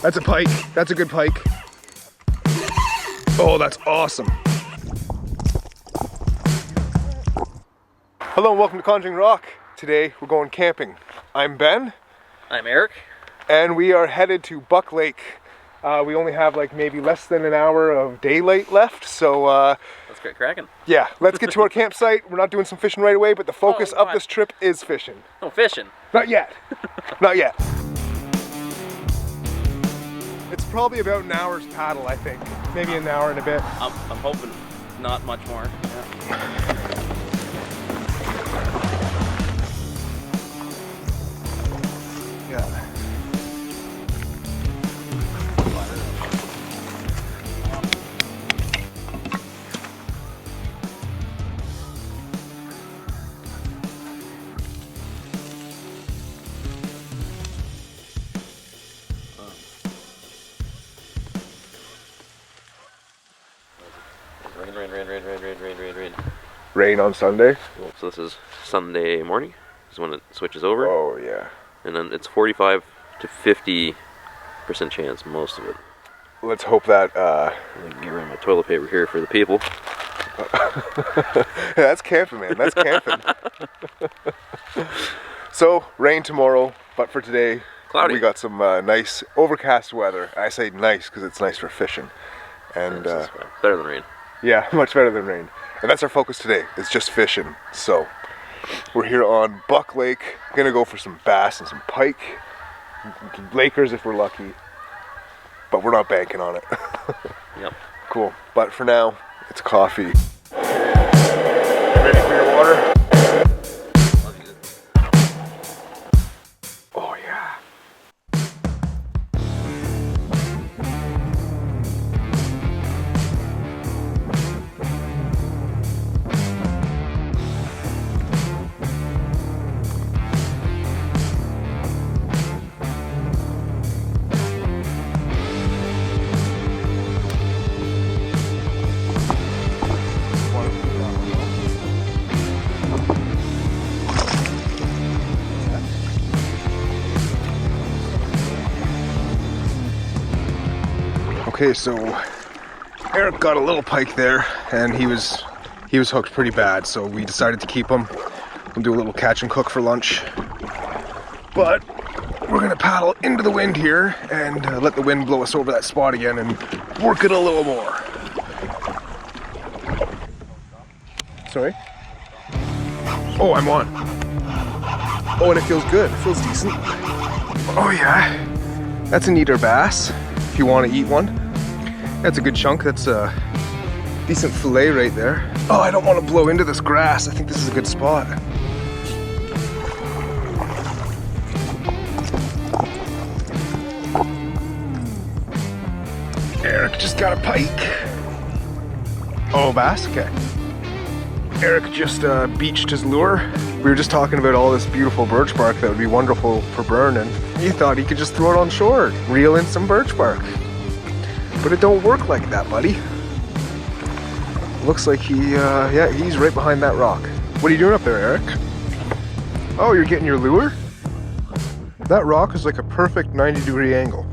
That's a pike. That's a good pike. Oh, that's awesome. Hello and welcome to Conjuring Rock. Today we're going camping. I'm Ben. I'm Eric. And we are headed to Buck Lake. We only have like maybe less than an hour of daylight left, so let's get cracking. Yeah, let's get to our campsite. We're not doing some fishing right away, but the focus of this trip is fishing. No fishing. Not yet. Not yet. It's probably about an hour's paddle, I think. Maybe an hour and a bit. I'm hoping not much more. Yeah. Rain. Rain on Sunday. So this is Sunday morning. This is when it switches over. Oh yeah. And then it's 45 to 50% chance, most of it. Let's hope that. I can get rid of my toilet paper here for the people. Yeah, that's camping, man. That's camping. So rain tomorrow, but for today, cloudy. We got some nice overcast weather. I say nice because it's nice for fishing, and better than rain. Yeah, much better than rain. And that's our focus today. It's just fishing. So we're here on Buck Lake. Gonna go for some bass and some pike, Lakers if we're lucky. But we're not banking on it. Yep. Cool. But for now, it's coffee. Ready for your water? Oh yeah. Okay, so Eric got a little pike there, and he was hooked pretty bad, so we decided to keep him. We'll do a little catch and cook for lunch. But we're gonna paddle into the wind here and let the wind blow us over that spot again and work it a little more. Sorry? Oh, I'm on. Oh, and it feels good. It feels decent. Oh yeah, that's an eater bass if you want to eat one. That's a good chunk. That's a decent fillet right there. Oh, I don't want to blow into this grass. I think this is a good spot. Eric just got a pike. Oh, bass? Okay. Eric just beached his lure. We were just talking about all this beautiful birch bark that would be wonderful for burning. He thought he could just throw it on shore, reel in some birch bark. But it don't work like that, buddy. Looks like he's right behind that rock. What are you doing up there, Eric? Oh, you're getting your lure? That rock is like a perfect 90-degree angle.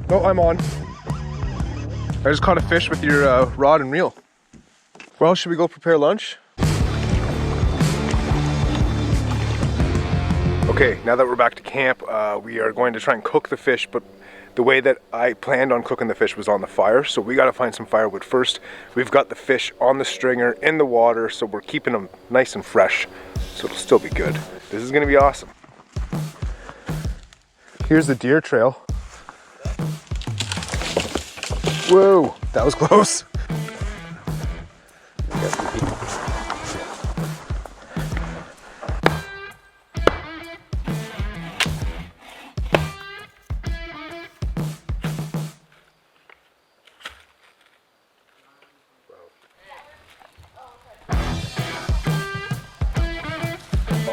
Oh, I'm on. I just caught a fish with your rod and reel. Well, should we go prepare lunch? Okay, now that we're back to camp, we are going to try and cook the fish, but the way that I planned on cooking the fish was on the fire, so we gotta find some firewood first. We've got the fish on the stringer in the water, so we're keeping them nice and fresh, so it'll still be good. This is gonna be awesome. Here's the deer trail. Whoa, that was close.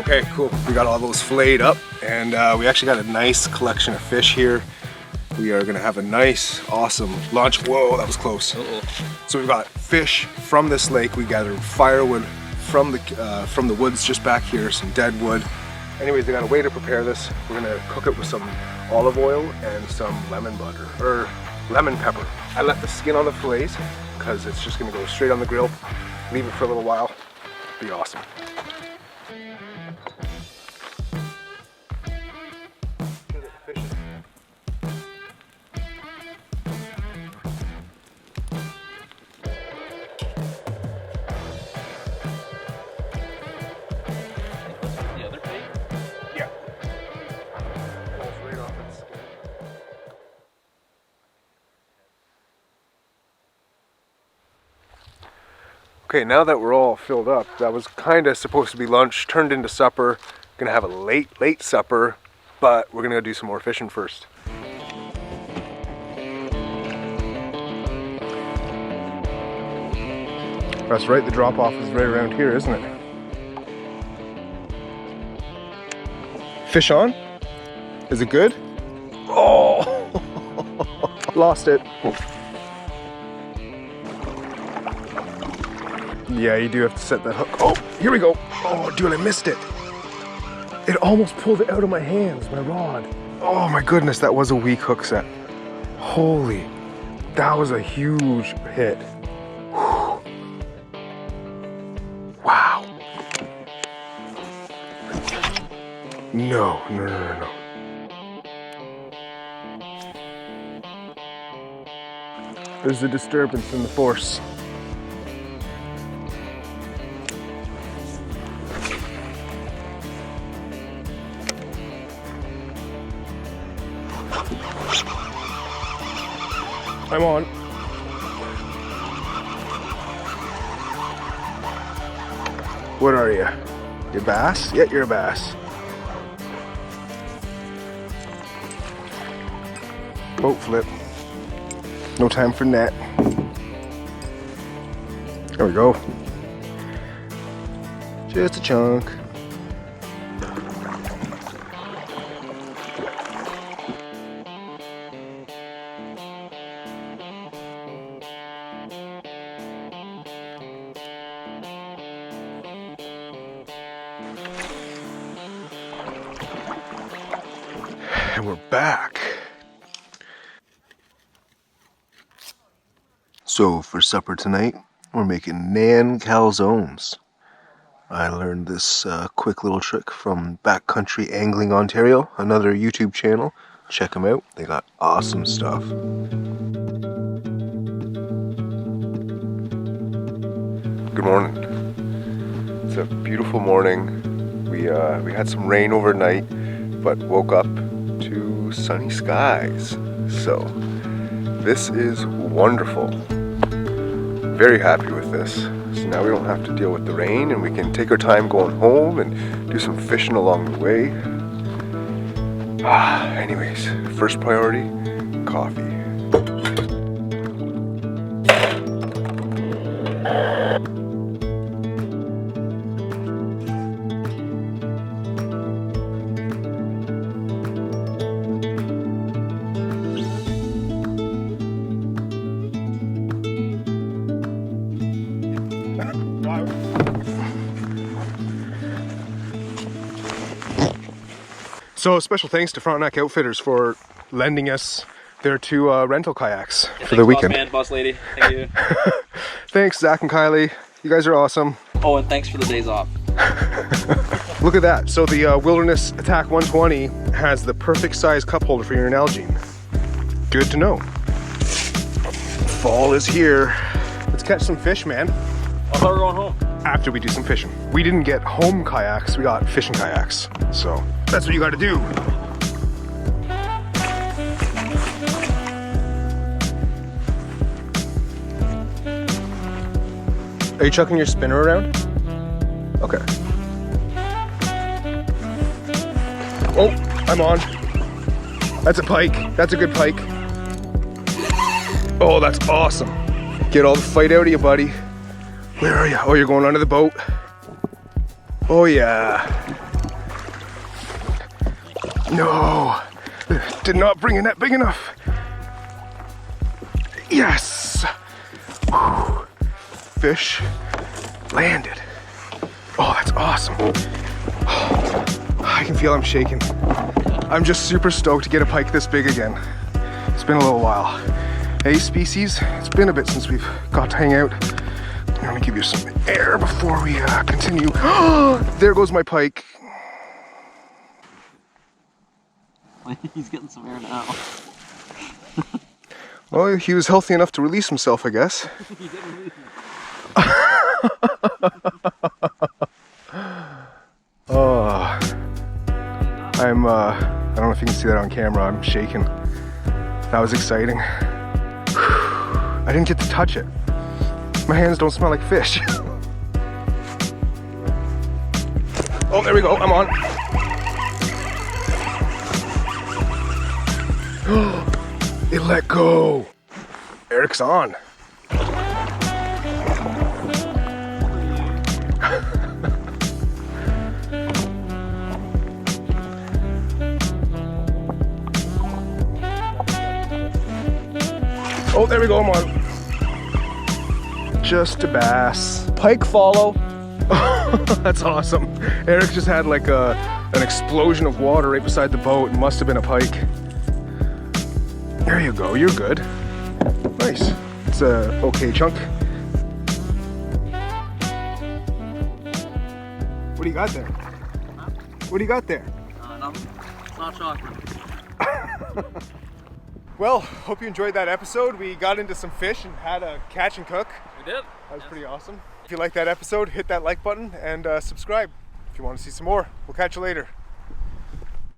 Okay, cool. We got all those filleted up, and we actually got a nice collection of fish here. We are gonna have a nice, awesome lunch. Whoa, that was close. So we've got fish from this lake. We gathered firewood from the woods just back here, some dead wood. Anyways, I got a way to prepare this. We're gonna cook it with some olive oil and some lemon butter, or lemon pepper. I left the skin on the fillets because it's just gonna go straight on the grill. Leave it for a little while. Be awesome. Okay, now that we're all filled up, that was kind of supposed to be lunch, turned into supper. Gonna have a late supper, but we're gonna go do some more fishing first. That's right, the drop-off is right around here, isn't it? Fish on? Is it good? Oh! Lost it. Yeah, you do have to set that hook. Oh, here we go. Oh, dude, I missed it. It almost pulled it out of my hands, my rod. Oh my goodness, that was a weak hook set. Holy, that was a huge hit. Whew. Wow. No. There's a disturbance in the force. I'm on. What are you? You a bass? Yeah, you're a bass. Boat flip. No time for net. There we go. Just a chunk. And we're back. So for supper tonight, we're making Nan calzones. I learned this quick little trick from Backcountry Angling Ontario, another YouTube channel. Check them out. They got awesome stuff. Good morning. It's a beautiful morning. We had some rain overnight, but woke up to sunny skies. So this is wonderful. Very happy with this. So now we don't have to deal with the rain and we can take our time going home and do some fishing along the way. Anyways, first priority, coffee. So special thanks to Frontenac Outfitters for lending us their two rental kayaks for the weekend. Boss man, boss lady, thank you. Thanks, Zach and Kylie. You guys are awesome. Oh, and thanks for the days off. Look at that. So the Wilderness A.T.A.K 120 has the perfect size cup holder for your Nalgene. Good to know. Fall is here. Let's catch some fish, man. I thought we were going home. After we do some fishing. We didn't get home kayaks, we got fishing kayaks. So that's what you gotta do. Are you chucking your spinner around? Okay. Oh, I'm on. That's a pike. That's a good pike. Oh, that's awesome. Get all the fight out of you, buddy. Where are you? Oh, you're going under the boat. Oh, yeah. No. Did not bring a net big enough. Yes. Whew. Fish landed. Oh, that's awesome. I can feel I'm shaking. I'm just super stoked to get a pike this big again. It's been a little while. Hey, species, it's been a bit since we've got to hang out. I'm gonna give you some air before we continue. There goes my pike. He's getting some air now. Well, he was healthy enough to release himself, I guess. He did release himself. Oh, I don't know if you can see that on camera, I'm shaking. That was exciting. I didn't get to touch it. My hands don't smell like fish. Oh, there we go, I'm on. It let go. Eric's on. Oh, there we go, I'm on. Just a bass. Pike follow. That's awesome. Eric just had like an explosion of water right beside the boat. It must have been a pike. There you go, you're good. Nice. It's a okay chunk. What do you got there? Huh? What do you got there? Nothing. It's not chocolate. Well, hope you enjoyed that episode. We got into some fish and had a catch and cook. We did. That was pretty awesome. If you like that episode, hit that like button and subscribe if you want to see some more. We'll catch you later.